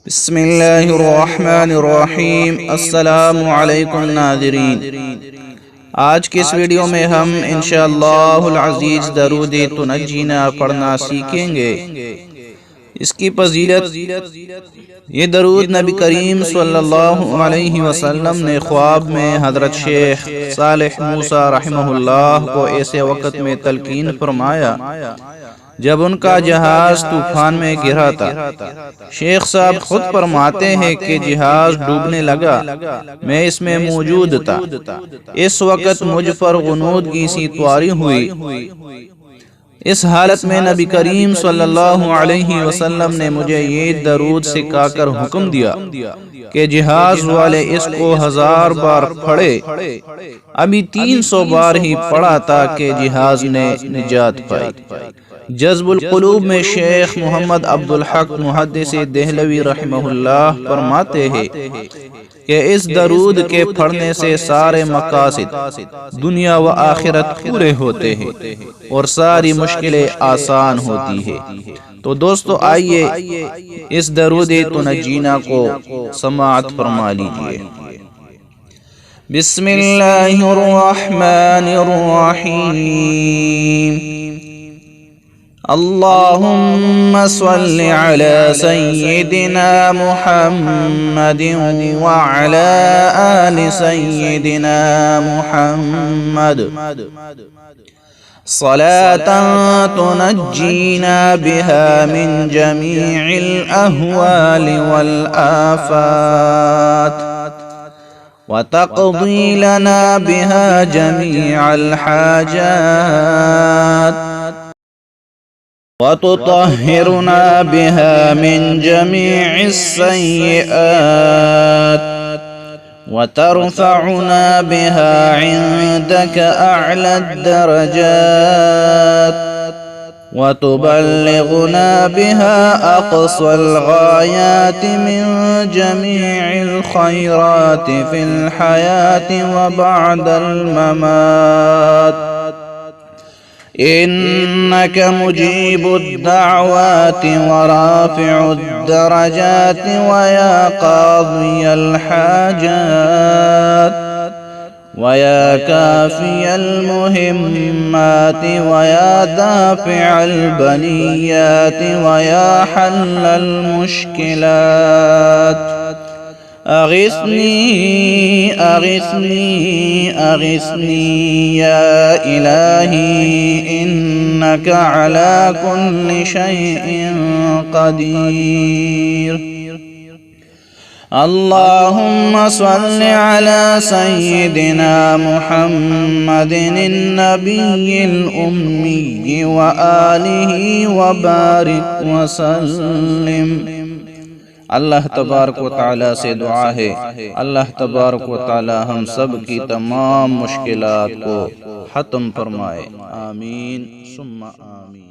बिस्मिल्लाहिर्रहमानिर्रहीम। अस्सलामु अलैकुम नाज़रीन, आज के इस वीडियो में हम इंशाअल्लाहुल अज़ीज़ दरूद तुनज्जीना पढ़ना सीखेंगे। इसकी फजीलत, ये दरूद नबी करीम सल्लल्लाहु अलैहि वसल्लम ने ख्वाब में हज़रत शेख सालेह मूसा रहमहुल्लाह को ऐसे वक़्त में तलकीन फरमाया जब उनका जहाज तूफान में गिरा था। शेख साहब खुद फरमाते हैं कि जहाज डूबने लगा, मैं इसमें मौजूद था। इस वक्त मुझ पर गुनूदगी सी त्वारी हुई। इस हालत में नबी करीम सल्लल्लाहु अलैहि वसल्लम ने मुझे ये दरूद सिखाकर हुक्म दिया कि जहाज वाले इसको 1000 बार पढ़े। अभी 300 बार ही पढ़ा था कि जहाज ने निजात पाई। जज़्बुल क़ुलूब में शेख मोहम्मद अब्दुल हक मुहद्दिस देहलवी रहमहुल्लाह फरमाते हैं कि इस दरूद के पढ़ने से सारे मकासिद दुनिया व आखिरत पूरे होते हैं और सारी मुश्किलें आसान होती है। तो दोस्तों, आइए इस दरूद तुनज्जीना को समाअत फरमा लीजिए। बिस्मिल्लाहिर्रहमानिर्रहीम। अल्लाहुम्मा सल्लि अला सय्यिदिना मुहम्मदिन व अला आलि सय्यिदिना मुहम्मद सलातन तुनज्जीना बिहा मिन जमीइल अहवालि वल आफात व तक़दी लना बिहा जमीअल हाजात वतुत्तहिरुना बिहा मिन जमीइस सय्यिआत वतरफ़उना बिहा इंदक अअला दरजात वतुबल्लिगुना बिहा अक़सल गायात मिन जमीइल खैरात फिल हयात व बअदल ममात इन्नक मुजीबुद्दअवात व राफ़िउद्दरजात व या क़ाज़ियल हाजात व या काफ़ियल मुहिम्मात व या दाफ़िअल बलियात व या हल्लल मुश्किलात अग़िस्नी अग़िस्नी अग़िस्नी या इलाही इन्नका अला कुल्लि शैइन क़दीर। अल्लाहुम्मा सल्लि अला सय्यिदिना मुहम्मदिन नबिय्यिल उम्मी व आलिहि व बारिक व सल्लिम। अल्लाह तबारक व तआला से दुआ है, अल्लाह तबारक व तआला हम सब की तमाम मुश्किलात को ख़त्म फरमाए। आमीन सुम्मा आमीन।